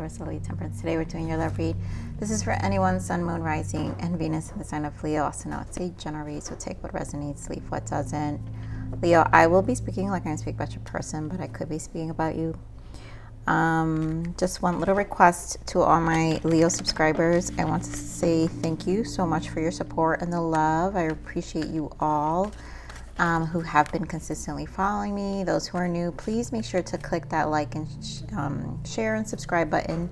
Larisa Lili, Temperance. Today we're doing your love read. This is for anyone, Sun, Moon, Rising, and Venus in the sign of Leo. Also know it's a general read, so take what resonates, leave what doesn't. Leo, I will be speaking like I'm speaking about your person, but I could be speaking about you. Just one little request to all my Leo subscribers. I want to say thank you so much for your support and the love. I appreciate you all. Who have been consistently following me. Those who are new, please make sure to click that like and share and subscribe button.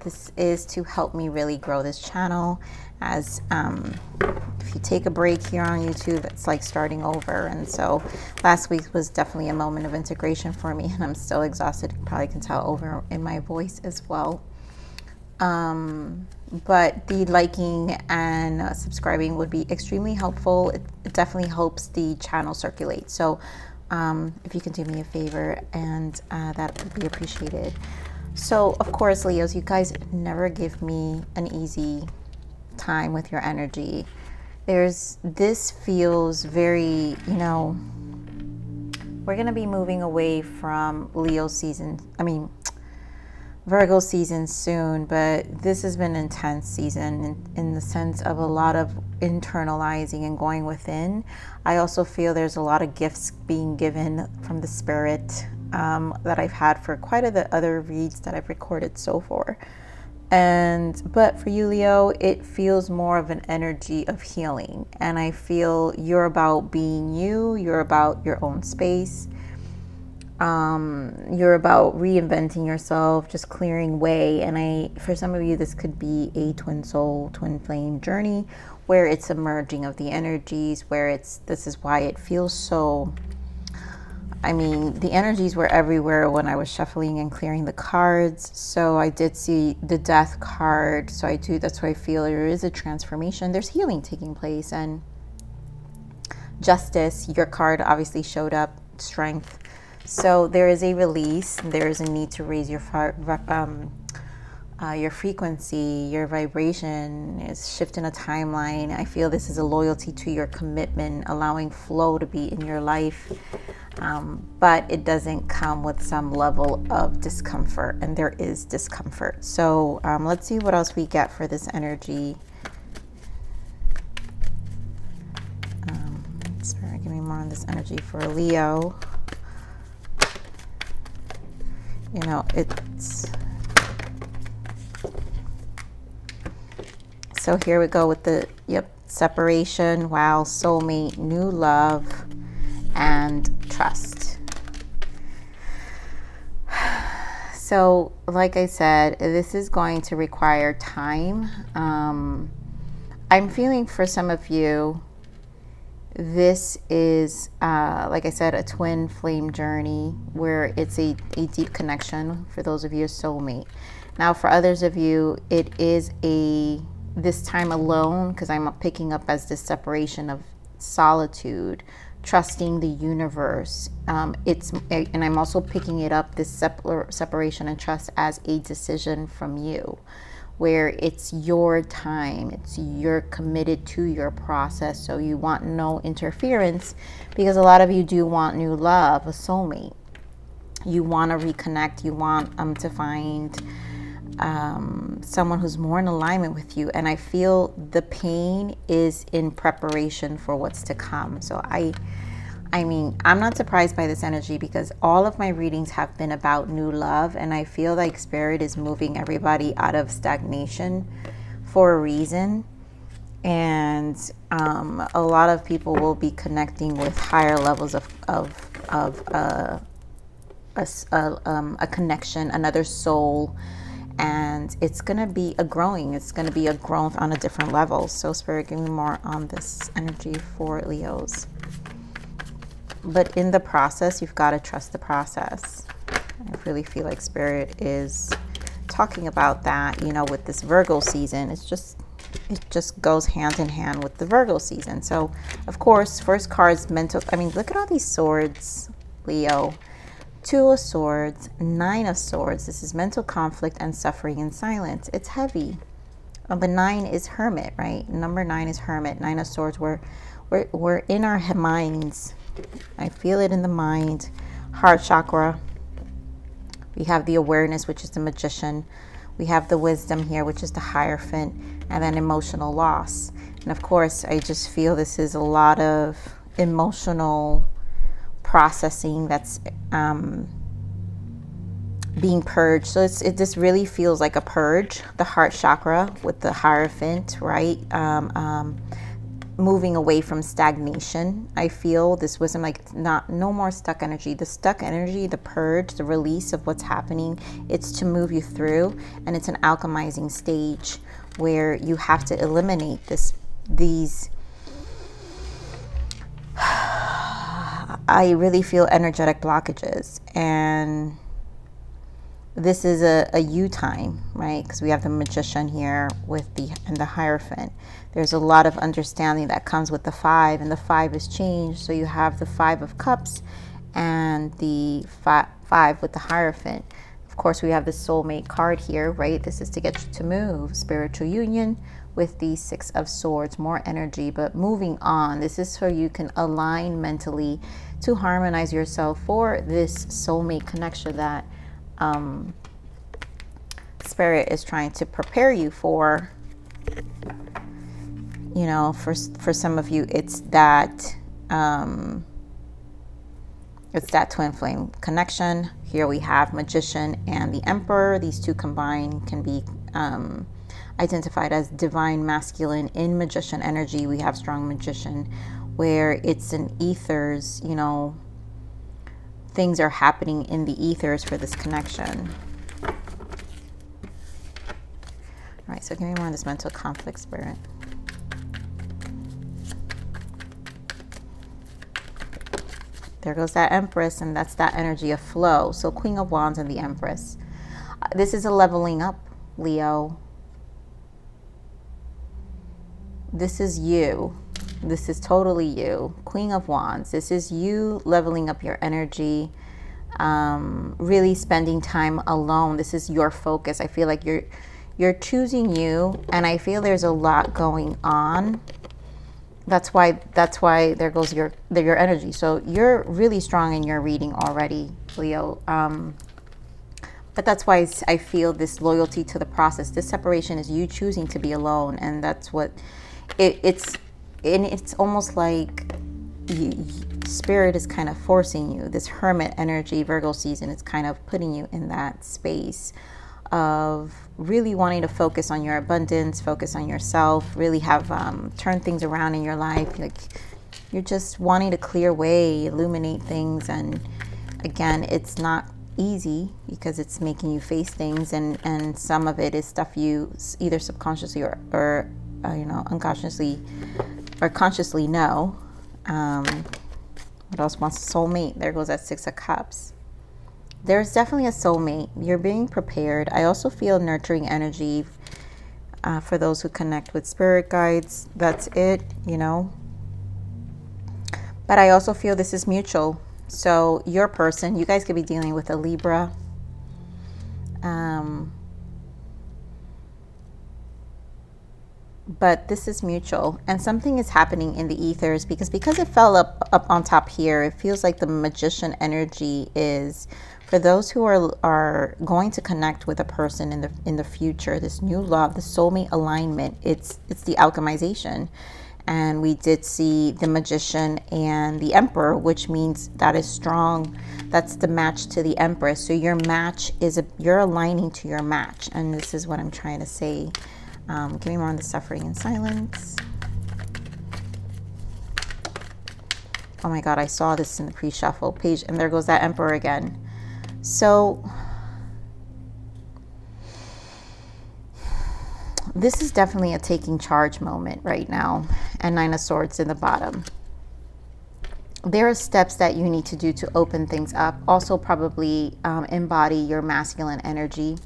This is to help me really grow this channel, as if you take a break here on YouTube, it's like starting over. And so last week was definitely a moment of integration for me, and I'm still exhausted. You probably can tell over in my voice as well. But the liking and subscribing would be extremely helpful. It definitely helps the channel circulate. So if you can do me a favor, and that would be appreciated. So of course, Leos, you guys never give me an easy time with your energy. This feels very, we're going to be moving away from Leo season. Virgo season soon, but this has been an intense season in the sense of a lot of internalizing and going within. I also feel there's a lot of gifts being given from the spirit that I've had for quite a the other reads that I've recorded so far. But for you, Leo, it feels more of an energy of healing. And I feel you're about being you, you're about your own space. You're about reinventing yourself, just clearing way. And for some of you, this could be a twin soul, twin flame journey where it's a merging of the energies, this is why it feels so, the energies were everywhere when I was shuffling and clearing the cards. So I did see the death card. So that's why I feel there is a transformation. There's healing taking place, and justice, your card obviously showed up, strength. So there is a release. There is a need to raise your frequency, your vibration is shifting a timeline. I feel this is a loyalty to your commitment, allowing flow to be in your life. But it doesn't come with some level of discomfort, and there is discomfort. So let's see what else we get for this energy. Spirit, give me more on this energy for Leo. So here we go with the separation. Wow, soulmate, new love, and trust. So like I said, this is going to require time. I'm feeling for some of you, this is, like I said, a twin flame journey where it's a deep connection. For those of you, a soulmate. Now, for others of you, it is this time alone, because I'm picking up as this separation of solitude, trusting the universe. And I'm also picking it up, this separation and trust, as a decision from you, where it's your time, you're committed to your process. So you want no interference, because a lot of you do want new love, a soulmate. You want to reconnect, you want to find someone who's more in alignment with you. And I feel the pain is in preparation for what's to come. So I'm not surprised by this energy, because all of my readings have been about new love, and I feel like Spirit is moving everybody out of stagnation for a reason. And a lot of people will be connecting with higher levels of a connection, another soul, and it's going to be a growth on a different level. So Spirit, give me more on this energy for Leos. But in the process, you've got to trust the process. I really feel like Spirit is talking about that, with this Virgo season. It just goes hand in hand with the Virgo season. So, of course, first card's mental. Look at all these swords, Leo. 2 of Swords, 9 of Swords. This is mental conflict and suffering in silence. It's heavy. But 9 is Hermit, right? Number 9 is Hermit. 9 of Swords. We're in our minds. I feel it in the mind, heart chakra. We have the awareness, which is the magician. We have the wisdom here, which is the Hierophant, and then emotional loss. And of course, I just feel this is a lot of emotional processing that's being purged. So this really feels like a purge. The heart chakra with the Hierophant, right? Moving away from stagnation. I feel this wasn't like no more stuck energy. The stuck energy, the purge, the release of what's happening, it's to move you through, and it's an alchemizing stage where you have to eliminate these I really feel energetic blockages. And this is a you time, right? Because we have the magician here with the Hierophant. There's a lot of understanding that comes with the 5, and the 5 is change. So you have the 5 of Cups and the 5 with the Hierophant. Of course, we have the Soulmate card here, right? This is to get you to move. Spiritual union with the 6 of Swords, more energy, but moving on. This is so you can align mentally to harmonize yourself for this soulmate connection that Spirit is trying to prepare you for. You know, for some of you, it's that twin flame connection. Here we have Magician and the Emperor. These two combined can be identified as divine masculine. In Magician energy, we have strong Magician, where it's in ethers, you know, things are happening in the ethers for this connection. All right, so give me more on this mental conflict, Spirit. There goes that Empress, and that's that energy of flow. So Queen of Wands and the Empress. This is a leveling up, Leo. This is you. This is totally you. Queen of Wands. This is you leveling up your energy, really spending time alone. This is your focus. I feel like you're choosing you, and I feel there's a lot going on. That's why there goes your energy. So you're really strong in your reading already, Leo. But that's why I feel this loyalty to the process. This separation is you choosing to be alone, and that's what it's. And it's almost like Spirit is kind of forcing you. This Hermit energy, Virgo season, is kind of putting you in that space of really wanting to focus on your abundance, focus on yourself, really have turn things around in your life. Like you're just wanting to clear way, illuminate things. And again, it's not easy because it's making you face things, and some of it is stuff you either subconsciously or you know, unconsciously or consciously know. What else wants a soulmate? There goes that 6 of Cups. There's definitely a soulmate. You're being prepared. I also feel nurturing energy for those who connect with spirit guides. That's it, you know. But I also feel this is mutual. So your person, you guys could be dealing with a Libra. But this is mutual, and something is happening in the ethers because it fell up on top here. It feels like the Magician energy is for those who are going to connect with a person in the future. This new love, the soulmate alignment. It's the alchemization, and we did see the Magician and the Emperor, which means that is strong. That's the match to the Empress. So your match is you're aligning to your match, and this is what I'm trying to say. Give me more on the suffering and silence. Oh my God, I saw this in the pre-shuffle page, and there goes that Emperor again. So this is definitely a taking charge moment right now, and 9 of Swords in the bottom. There are steps that you need to do to open things up. Also probably embody your masculine energy.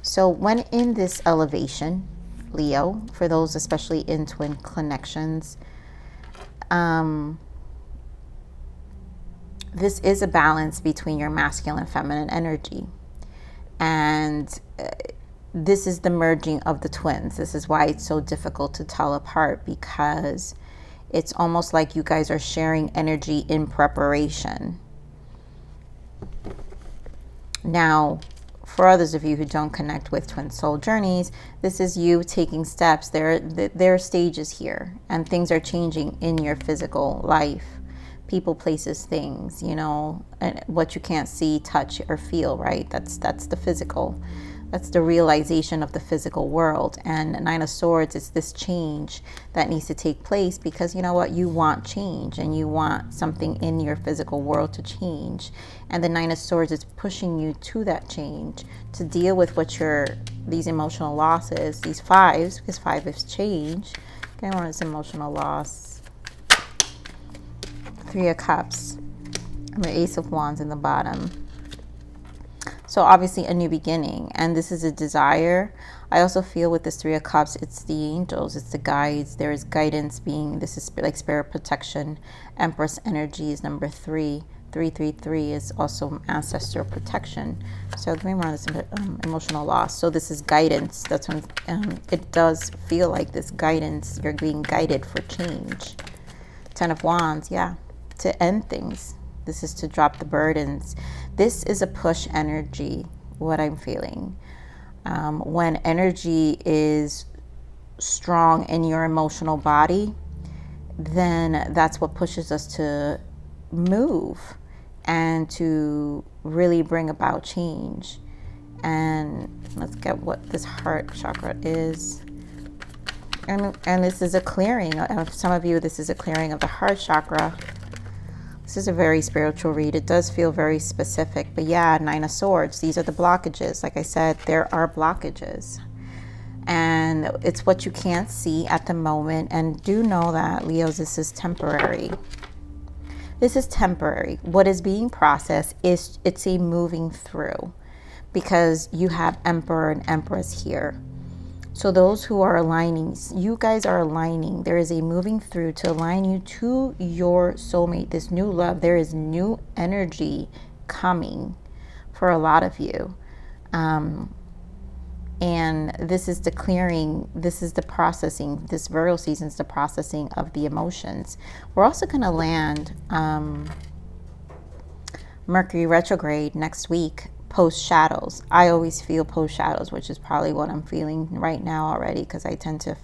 So when in this elevation, Leo, for those especially in twin connections, this is a balance between your masculine and feminine energy, and this is the merging of the twins. This is why it's so difficult to tell apart, because it's almost like you guys are sharing energy in preparation. Now, for others of you who don't connect with twin soul journeys, this is you taking steps. There are stages here, and things are changing in your physical life. People, places, things, you know, and what you can't see, touch, or feel, right? That's the physical. That's the realization of the physical world. And Nine of Swords is this change that needs to take place because you know what? You want change and you want something in your physical world to change. And the Nine of Swords is pushing you to that change, to deal with these emotional losses, these fives, because five is change. Okay, on this emotional loss. Three of Cups. And the Ace of Wands in the bottom. So obviously a new beginning, and this is a desire. I also feel with this Three of Cups, it's the angels, it's the guides. There is guidance being, this is like spirit protection. Empress energy is number 3. 333 is also ancestral protection. So give me more on this emotional loss. So this is guidance. That's when it does feel like this guidance. You're being guided for change. 10 of Wands, yeah, to end things. This is to drop the burdens. This is a push energy, what I'm feeling. When energy is strong in your emotional body, then that's what pushes us to move and to really bring about change. And let's get what this heart chakra is. And this is a clearing. Of some of you, this is a clearing of the heart chakra. This is a very spiritual read. It does feel very specific. But yeah, Nine of Swords. These are the blockages. Like I said, there are blockages. And it's what you can't see at the moment. And do know that, Leos, this is temporary. This is temporary. What is being processed is it's a moving through. Because you have Emperor and Empress here. So those who are aligning, you guys are aligning. There is a moving through to align you to your soulmate, this new love. There is new energy coming for a lot of you. And this is the clearing, this is the processing. This Virgo season is the processing of the emotions. We're also going to land Mercury retrograde next week. Post shadows. I always feel post shadows, which is probably what I'm feeling right now already, because I tend to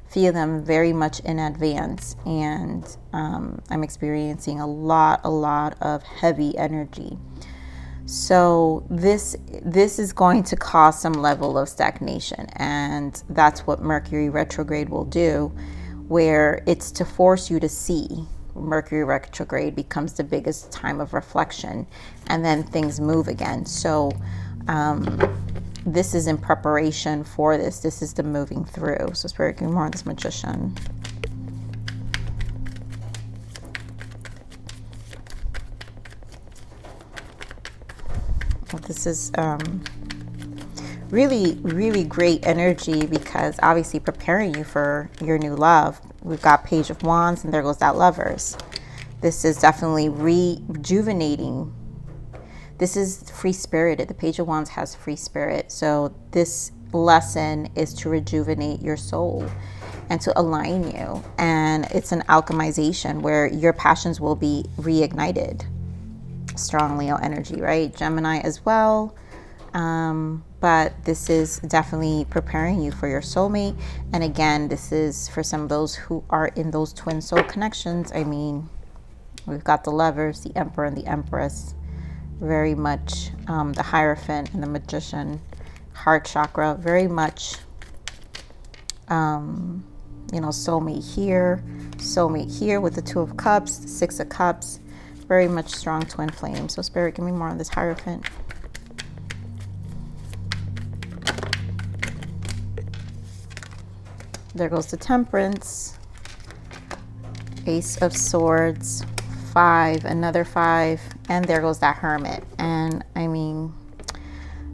feel them very much in advance, and I'm experiencing a lot of heavy energy. So this is going to cause some level of stagnation, and that's what Mercury retrograde will do, where it's to force you to see. Mercury retrograde becomes the biggest time of reflection, and then things move again. So this is in preparation for this. This is the moving through. So Spirit, give me more on this Magician. This is really great energy, because obviously preparing you for your new love. We've got Page of Wands, and there goes that Lovers. This is definitely rejuvenating. This is free-spirited. The Page of Wands has free spirit. So this lesson is to rejuvenate your soul and to align you. And it's an alchemization where your passions will be reignited. Strong Leo energy, right? Gemini as well. But this is definitely preparing you for your soulmate. And again, this is for some of those who are in those twin soul connections. I mean, we've got the Lovers, the Emperor, and the Empress. Very much the Hierophant and the Magician. Heart chakra, very much, you know, soulmate here with the Two of Cups, Six of Cups. Very much strong twin flame. So Spirit, give me more on this Hierophant. There goes the Temperance, Ace of Swords, 5, another 5, and there goes that Hermit. And I mean,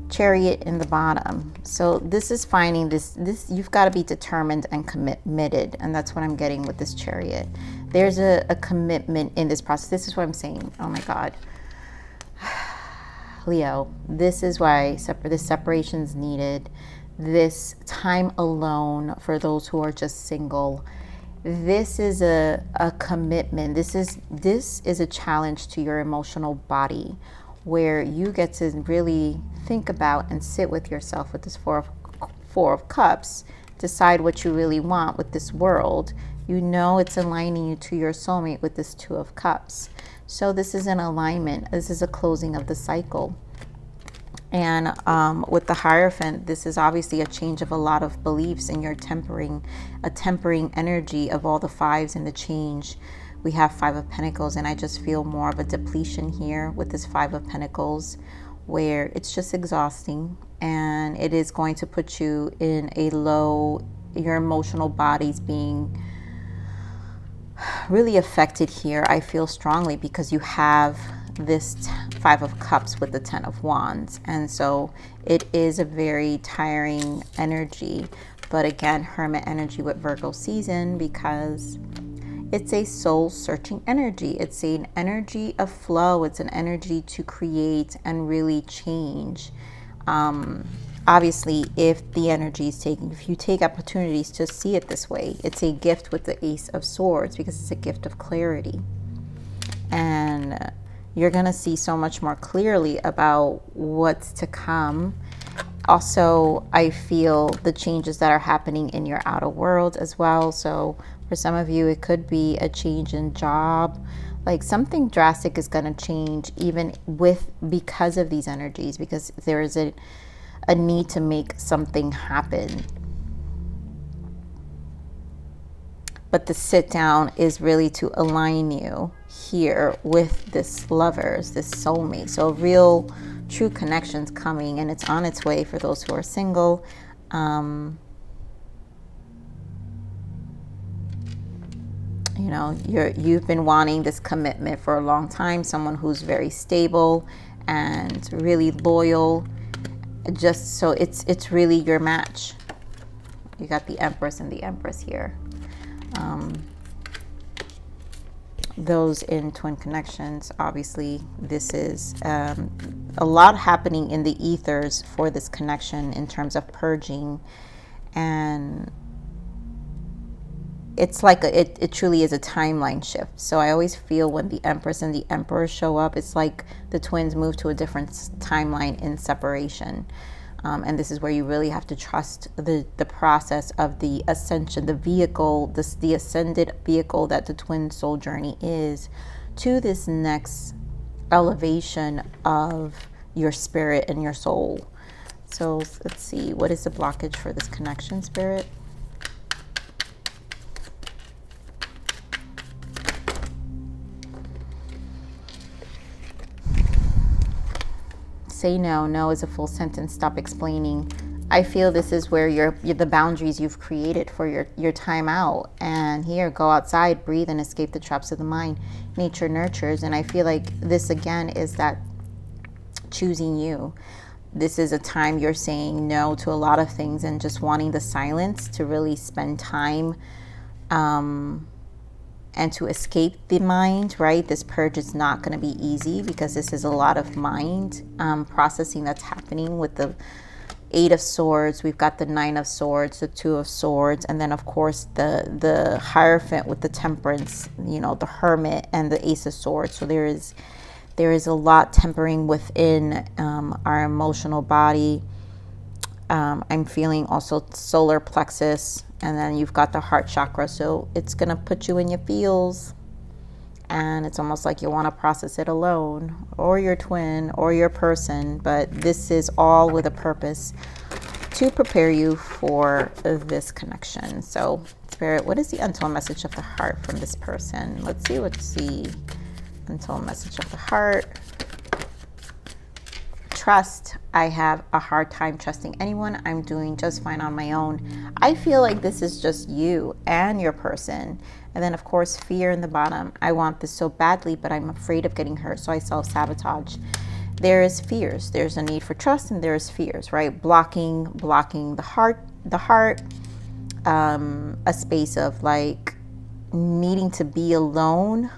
Chariot in the bottom. So this is finding this you've got to be determined and committed, and that's what I'm getting with this Chariot. There's a commitment in this process. This is what I'm saying. Oh my God, Leo, this is why this separation is needed. This time alone for those who are just single. This is a commitment. This is a challenge to your emotional body, where you get to really think about and sit with yourself with this Four of Cups, decide what you really want with this world. You know it's aligning you to your soulmate with this Two of Cups. So this is an alignment. This is a closing of the cycle. And with the Hierophant, this is obviously a change of a lot of beliefs, and you're tempering energy of all the fives and the change. We have Five of Pentacles, and I just feel more of a depletion here with this Five of Pentacles, where it's just exhausting, and it is going to put you in a low, your emotional body's being really affected here. I feel strongly because you have this Five of Cups with the Ten of Wands, and so it is a very tiring energy. But again, Hermit energy with Virgo season, because it's a soul searching energy. It's an energy of flow. It's an energy to create and really change. Obviously, if the energy is taken, if you take opportunities to see it this way, it's a gift with the Ace of Swords, because it's a gift of clarity. And you're going to see so much more clearly about what's to come. Also, I feel the changes that are happening in your outer world as well. So for some of you, it could be a change in job. Like something drastic is going to change even because of these energies, because there is a need to make something happen. But the sit down is really to align you here with this lovers, this soulmate. So real, true connections coming, and it's on its way for those who are single. You know, you've been wanting this commitment for a long time, someone who's very stable and really loyal. Just so it's really your match. You got the Empress and the Empress here. Those in twin connections, obviously this is a lot happening in the ethers for this connection in terms of purging, and it's like it truly is a timeline shift. So I always feel when the Empress and the Emperor show up, it's like the twins move to a different timeline in separation. And this is where you really have to trust the process of the ascension, the vehicle, the ascended vehicle that the twin soul journey is, to this next elevation of your spirit and your soul. So let's see, what is the blockage for this connection, Spirit? Say no. No is a full sentence. Stop explaining. I feel this is where the boundaries you've created for your time out. And here, go outside, breathe, and escape the traps of the mind. Nature nurtures. And I feel like this again is that choosing you. This is a time you're saying no to a lot of things and just wanting the silence to really spend time and to escape the mind, right? This purge is not going to be easy, because this is a lot of mind processing that's happening with the Eight of Swords. We've got the Nine of Swords, the Two of Swords, and then of course the Hierophant with the Temperance, you know, the Hermit, and the Ace of Swords. So there is a lot tempering within our emotional body. I'm feeling also solar plexus, and then you've got the heart chakra. So it's going to put you in your feels, and it's almost like you want to process it alone, or your twin, or your person. But this is all with a purpose to prepare you for this connection. So Spirit, what is the untold message of the heart from this person? Let's see what's the untold message of the heart. Trust. I have a hard time trusting anyone. I'm doing just fine on my own. I feel like this is just you and your person. And then of course, fear in the bottom. I want this so badly, but I'm afraid of getting hurt, so I self-sabotage. There is fears. There's a need for trust, and there's fears, right? Blocking the heart, a space of like needing to be alone,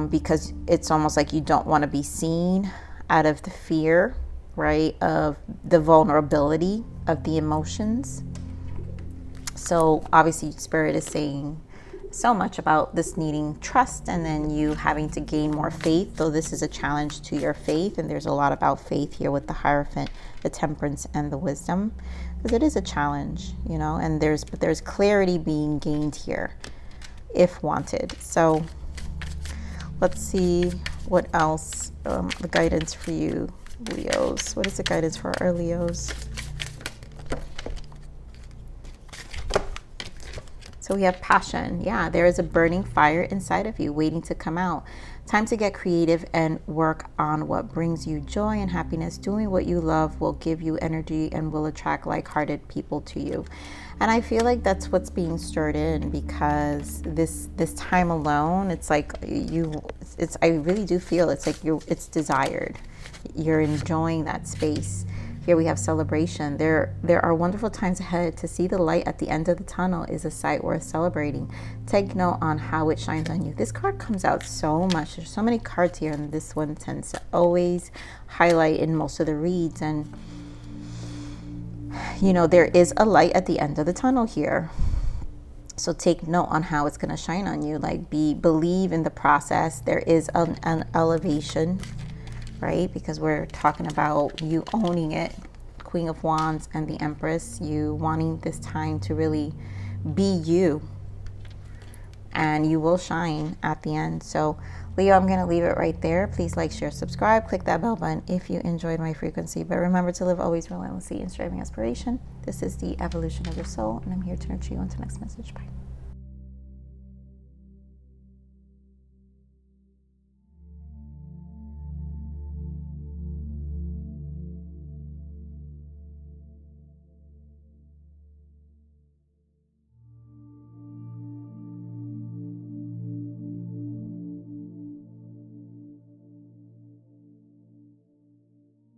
because it's almost like you don't want to be seen, out of the fear, right, of the vulnerability of the emotions. So obviously Spirit is saying so much about this needing trust and then you having to gain more faith, though this is a challenge to your faith. And there's a lot about faith here with the Hierophant, the Temperance, and the Wisdom, because it is a challenge, you know, and there's clarity being gained here if wanted. So let's see what else, the guidance for you, Leos. What is the guidance for our Leos? So we have passion. Yeah, there is a burning fire inside of you waiting to come out. Time to get creative and work on what brings you joy and happiness. Doing what you love will give you energy and will attract like-hearted people to you. And I feel like that's what's being stirred in, because this time alone, it's like I really do feel it's like it's desired. You're enjoying that space. Here we have celebration. There are wonderful times ahead. To see the light at the end of the tunnel is a sight worth celebrating. Take note on how it shines on you. This card comes out so much. There's so many cards here, and this one tends to always highlight in most of the reads. And, you know, there is a light at the end of the tunnel here. So take note on how it's going to shine on you. Like, believe in the process. There is an elevation, right? Because we're talking about you owning it. Queen of Wands and the Empress, you wanting this time to really be you, and you will shine at the end. So Leo, I'm going to leave it right there. Please like, share, subscribe, click that bell button if you enjoyed my frequency. But remember to live always relentlessly in striving aspiration. This is the evolution of your soul, and I'm here to nurture you. Until next message. Bye.